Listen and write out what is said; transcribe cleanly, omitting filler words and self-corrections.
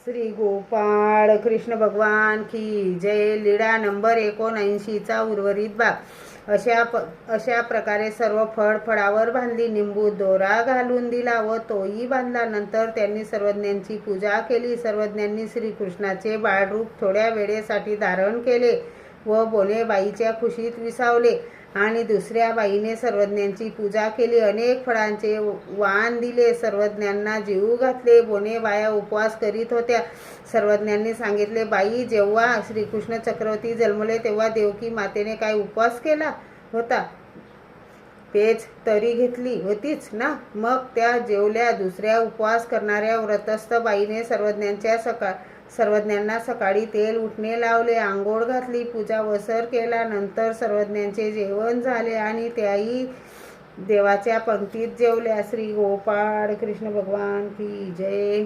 श्री गोपाळ कृष्ण भगवान की जय. लीळा नंबर 79चा उर्वरित भाग. अशा प्रकारे सर्व फळावर बांधली. निंबू दोरा घालून दिला व तोही बांधला. नंतर त्यांनी सर्वज्ञांची पूजा केली. सर्वज्ञांनी श्रीकृष्णाचे बाळरूप थोड्या वेळेसाठी धारण केले व बोनेबाईच्या कुशीत विसावले आणि दुसऱ्या बाईने सर्वज्ञांची पूजा केली. अनेक फळांचे वाण दिले. सर्वज्ञांना जेवू घातले. बोनेबाया उपवास करीत होत्या. सर्वज्ञांनी सांगितले, बाई, जेव्हा श्रीकृष्ण चक्रवर्ती जन्मले तेव्हा देवकी मातेने काय उपवास केला होता? पेज तरी घेतली होतीच ना? मग त्या जेवल्या. दुसऱ्या उपवास करणाऱ्या व्रतस्थ बाईने सर्वज्ञांना सकाळी तेल उठणे लावले, आंघोळ घातली, पूजा वसर केला. नंतर सर्वज्ञांचे जेवण झाले आणि त्याही देवाच्या पंक्तीत जेवल्या. श्री गोपाळ कृष्ण भगवान की जय.